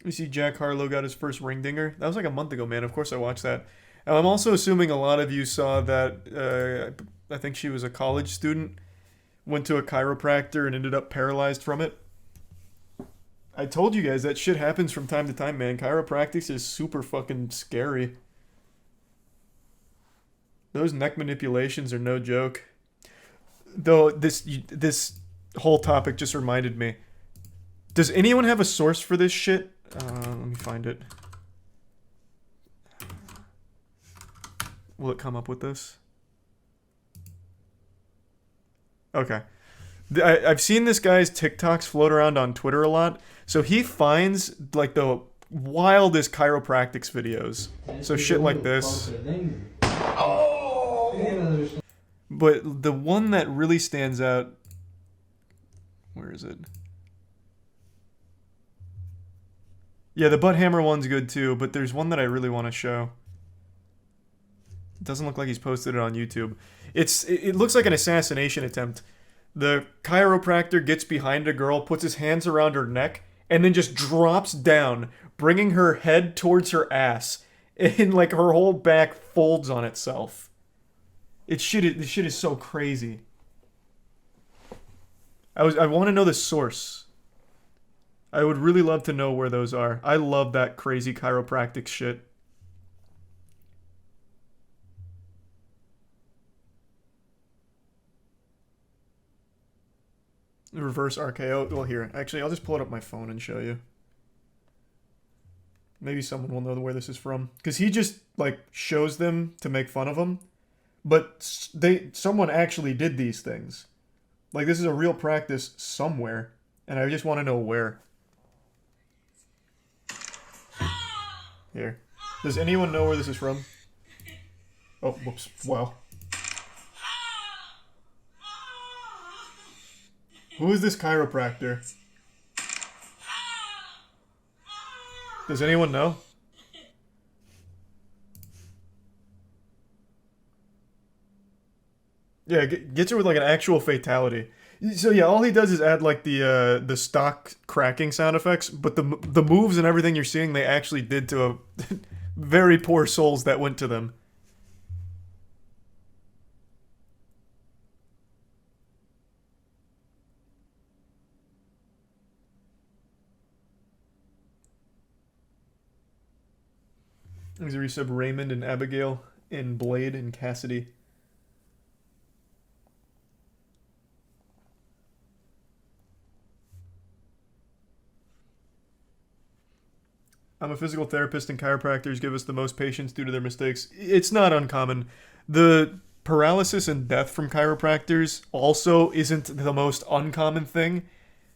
You see Jack Harlow got his first ring dinger. That was like a month ago, man. Of course I watched that. I'm also assuming a lot of you saw that. I think she was a college student, went to a chiropractor and ended up paralyzed from it. I told you guys that shit happens from time to time, man. Chiropractic is super fucking scary. Those neck manipulations are no joke. Though this whole topic just reminded me. Does anyone have a source for this shit? Let me find it. Will it come up with this? Okay. I've seen this guy's TikToks float around on Twitter a lot. So he finds like the wildest chiropractics videos. So shit like this. But the one that really stands out... Where is it? Yeah, the butt hammer one's good too, but there's one that I really want to show. It doesn't look like he's posted it on YouTube. It looks like an assassination attempt. The chiropractor gets behind a girl, puts his hands around her neck, and then just drops down, bringing her head towards her ass. And like her whole back folds on itself. This shit is so crazy. I want to know the source. I would really love to know where those are. I love that crazy chiropractic shit. Reverse RKO. Well, here. Actually, I'll just pull it up my phone and show you. Maybe someone will know where this is from. Because he just, like, shows them to make fun of them. But someone actually did these things. Like, this is a real practice somewhere. And I just want to know where. Here. Does anyone know where this is from? Oh, whoops. Wow. Who is this chiropractor? Does anyone know? Yeah, gets her with like an actual fatality. So yeah, all he does is add like the stock cracking sound effects, but the moves and everything you're seeing they actually did to a very poor souls that went to them. There's a resub Raymond and Abigail in Blade and Cassidy. I'm a physical therapist and chiropractors give us the most patients due to their mistakes. It's not uncommon. The paralysis and death from chiropractors also isn't the most uncommon thing.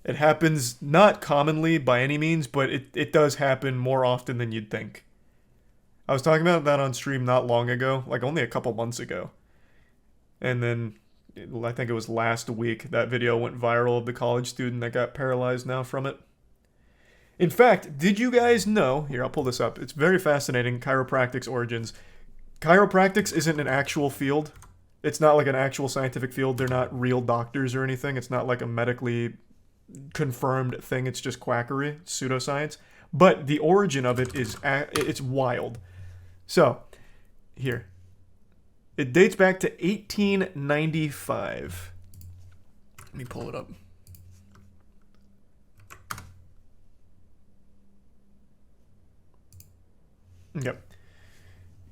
It happens not commonly by any means, but it does happen more often than you'd think. I was talking about that on stream not long ago, like only a couple months ago. And then, I think it was last week, that video went viral of the college student that got paralyzed now from it. In fact, did you guys know, here I'll pull this up, it's very fascinating, chiropractic's origins. Chiropractics isn't an actual field. It's not like an actual scientific field. They're not real doctors or anything. It's not like a medically confirmed thing. It's just quackery, pseudoscience. But the origin of it is, it's wild. So, here. It dates back to 1895. Let me pull it up. Yep.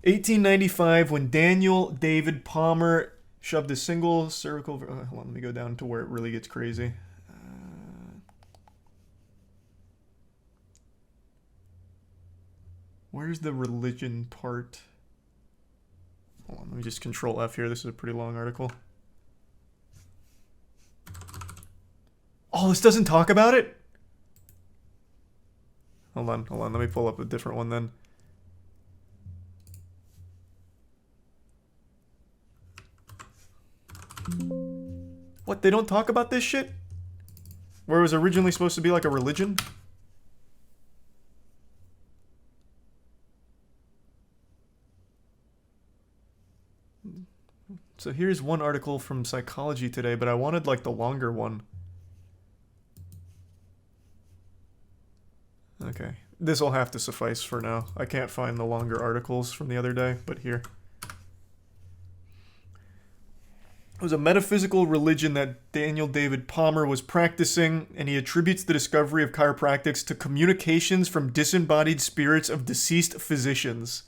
1895, when Daniel David Palmer shoved a single cervical... hold on, let me go down to where it really gets crazy. Where's the religion part? Hold on, let me just control F here. This is a pretty long article. Oh, this doesn't talk about it? Hold on. Let me pull up a different one then. What, they don't talk about this shit? Where it was originally supposed to be like a religion? So here's one article from Psychology Today, but I wanted like the longer one. Okay. This will have to suffice for now. I can't find the longer articles from the other day, but here. It was a metaphysical religion that Daniel David Palmer was practicing, and he attributes the discovery of chiropractics to communications from disembodied spirits of deceased physicians.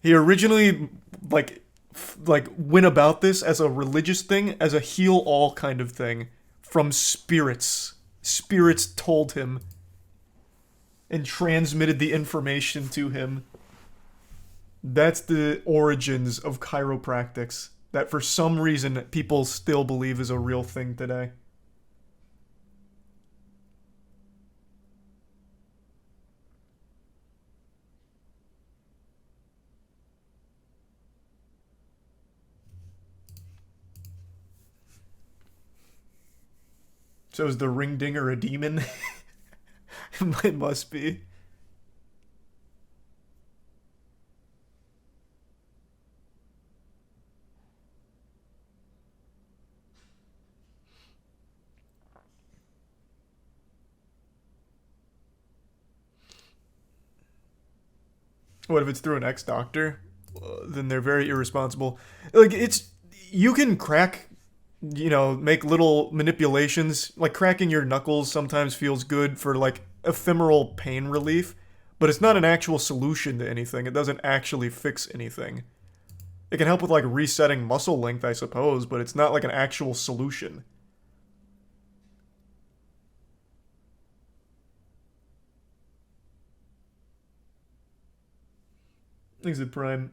He originally, like went about this as a religious thing, as a heal-all kind of thing, from spirits. Spirits told him and transmitted the information to him. That's the origins of chiropractics, that for some reason people still believe is a real thing today. So is the ring dinger a demon? It must be. What if it's through an ex-doctor? Then they're very irresponsible. Like, it's... You can crack... make little manipulations. Like, cracking your knuckles sometimes feels good for, like, ephemeral pain relief. But it's not an actual solution to anything. It doesn't actually fix anything. It can help with, like, resetting muscle length, I suppose, but it's not, like, an actual solution. Thanks to Prime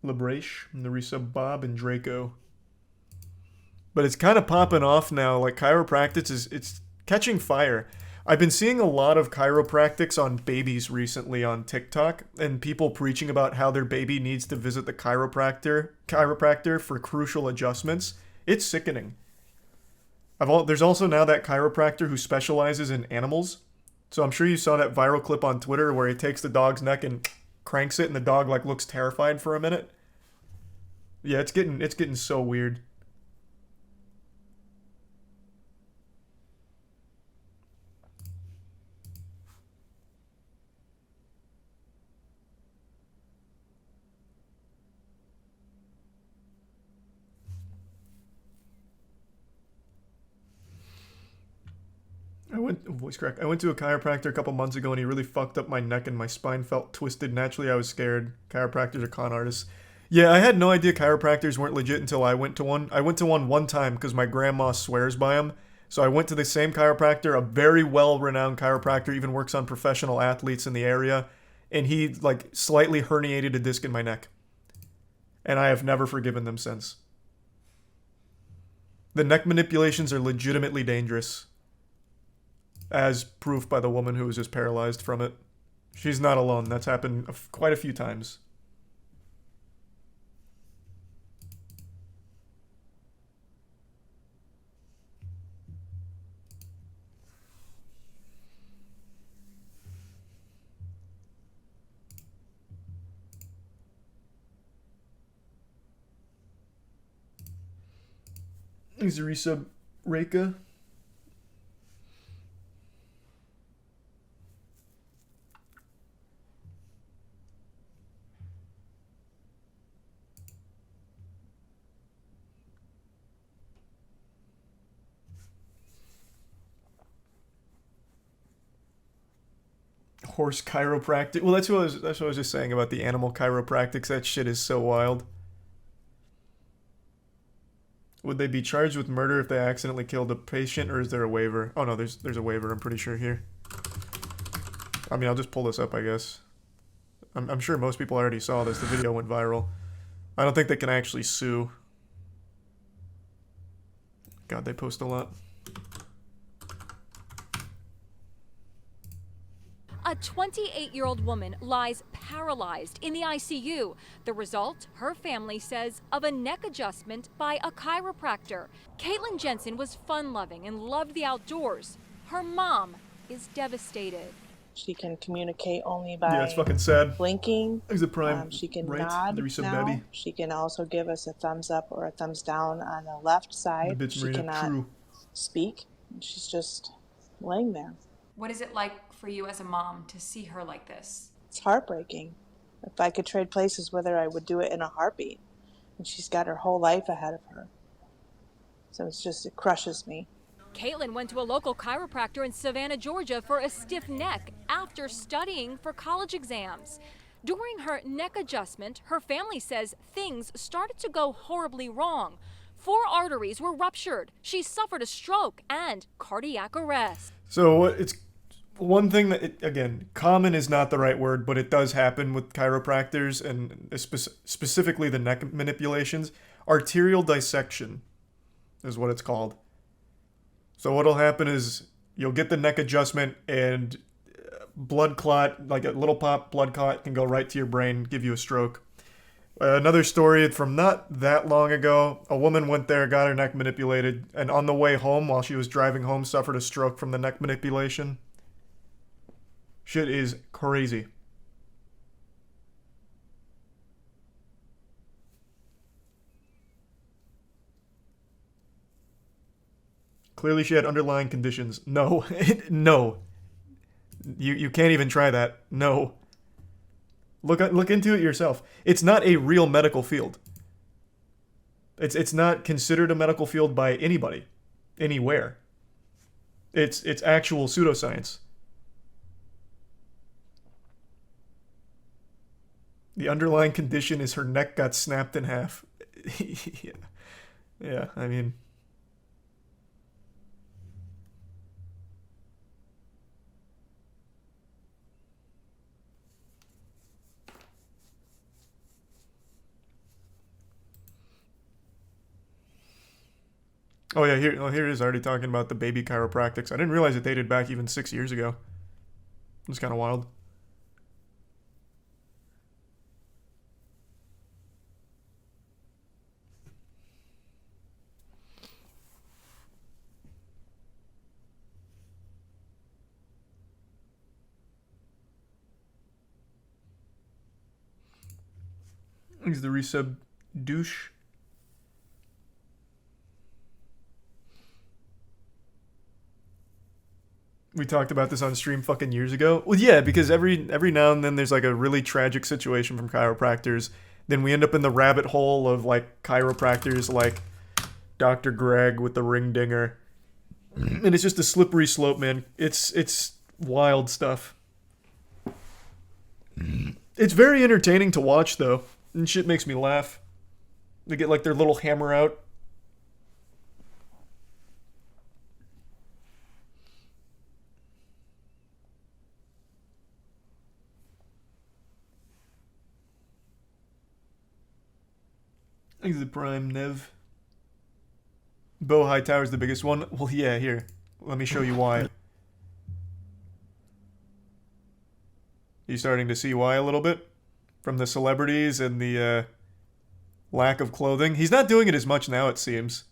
Labrache, and the resub Bob and Draco. But it's kind of popping off now. Like, chiropractic it's catching fire. I've been seeing a lot of chiropractics on babies recently on TikTok, and people preaching about how their baby needs to visit the chiropractor for crucial adjustments. It's sickening. There's also now that chiropractor who specializes in animals. So I'm sure you saw that viral clip on Twitter where he takes the dog's neck and cranks it, and the dog like looks terrified for a minute. Yeah, it's getting so weird. Voice crack. I went to a chiropractor a couple months ago and he really fucked up my neck and my spine felt twisted. Naturally, I was scared. Chiropractors are con artists. Yeah, I had no idea chiropractors weren't legit until I went to one. I went to one time because my grandma swears by them. So I went to the same chiropractor, a very well-renowned chiropractor, even works on professional athletes in the area. And he, like, slightly herniated a disc in my neck. And I have never forgiven them since. The neck manipulations are legitimately dangerous. As proof by the woman who was just paralyzed from it. She's not alone. That's happened quite a few times. Thanks to resub Reika. Horse chiropractic. Well, that's what I was just saying about the animal chiropractics. That shit is so wild. Would they be charged with murder if they accidentally killed a patient, or is there a waiver? Oh no, there's a waiver. I'm pretty sure here. I mean, I'll just pull this up, I guess. I'm sure most people already saw this. The video went viral. I don't think they can actually sue. God, they post a lot. A 28-year-old woman lies paralyzed in the ICU. The result, her family says, of a neck adjustment by a chiropractor. Caitlin Jensen was fun-loving and loved the outdoors. Her mom is devastated. She can communicate only by yeah, it's fucking sad. blinking. There's a prime. She can right, nod now. baby. She can also give us a thumbs up or a thumbs down on the left side. The bitch She Marina. cannot True. speak. She's just laying there. What is it like for you as a mom to see her like this? It's heartbreaking. If I could trade places with her, I would do it in a heartbeat. And she's got her whole life ahead of her. So it crushes me. Caitlin went to a local chiropractor in Savannah, Georgia for a stiff neck after studying for college exams. During her neck adjustment, her family says things started to go horribly wrong. 4 arteries were ruptured. She suffered a stroke and cardiac arrest. So it's one thing that, again, common is not the right word, but it does happen with chiropractors and specifically the neck manipulations. Arterial dissection is what it's called. So what'll happen is you'll get the neck adjustment and blood clot, like a little pop blood clot can go right to your brain, give you a stroke. Another story from not that long ago, a woman went there, got her neck manipulated, and on the way home, while she was driving home, suffered a stroke from the neck manipulation. Shit is crazy. Clearly she had underlying conditions. No. No. You can't even try that. No. Look into it yourself. It's not a real medical field. It's not considered a medical field by anybody, anywhere. It's actual pseudoscience. The underlying condition is her neck got snapped in half. Yeah, I mean... Oh yeah, here it is already talking about the baby chiropractics. I didn't realize it dated back even 6 years ago. It's kind of wild. He's the resub douche. We talked about this on stream fucking years ago. Well, yeah, because every now and then there's like a really tragic situation from chiropractors. Then we end up in the rabbit hole of like chiropractors like Dr. Greg with the ring dinger. And it's just a slippery slope, man. It's wild stuff. It's very entertaining to watch though. And shit makes me laugh. They get like their little hammer out. I think the Prime Nev. Bo Hightower's the biggest one. Well, yeah, here. Let me show you why. You starting to see why a little bit? From the celebrities and the lack of clothing. He's not doing it as much now, it seems.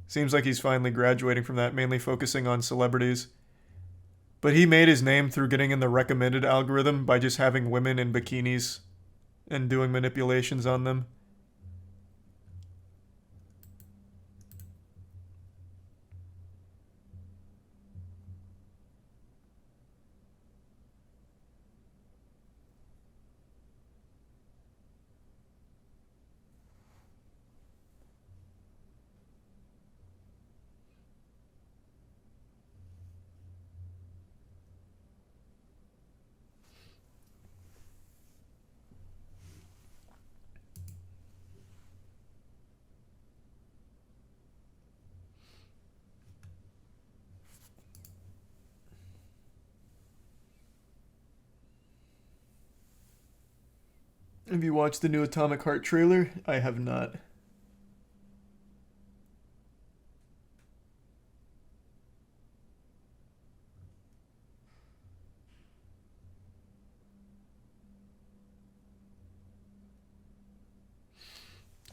Seems like he's finally graduating from that, mainly focusing on celebrities. But he made his name through getting in the recommended algorithm by just having women in bikinis and doing manipulations on them. Have you watched the new Atomic Heart trailer? I have not.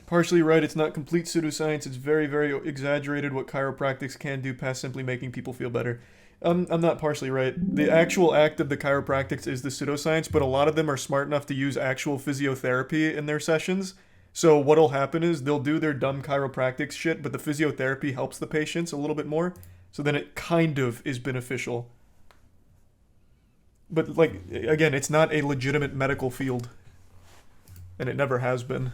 Partially right, it's not complete pseudoscience. It's very, very exaggerated what chiropractics can do past simply making people feel better. I'm not partially right. The actual act of the chiropractics is the pseudoscience, but a lot of them are smart enough to use actual physiotherapy in their sessions. So what'll happen is they'll do their dumb chiropractic shit, but the physiotherapy helps the patients a little bit more. So then it kind of is beneficial. But, like, again, it's not a legitimate medical field. And it never has been.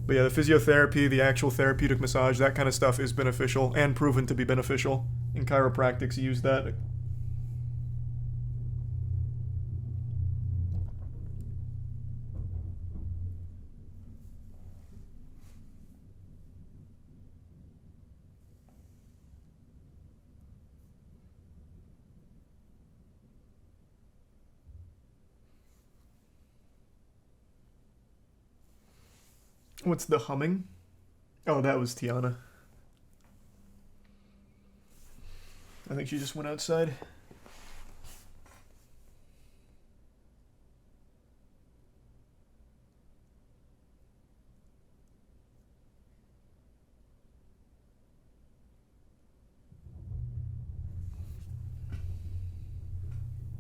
But yeah, the physiotherapy, the actual therapeutic massage, that kind of stuff is beneficial and proven to be beneficial. And chiropractics use that. What's the humming? Oh, that was Tiana. I think she just went outside.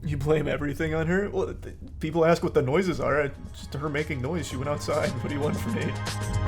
You blame everything on her? Well, people ask what the noises are. It's just her making noise. She went outside. What do you want from me?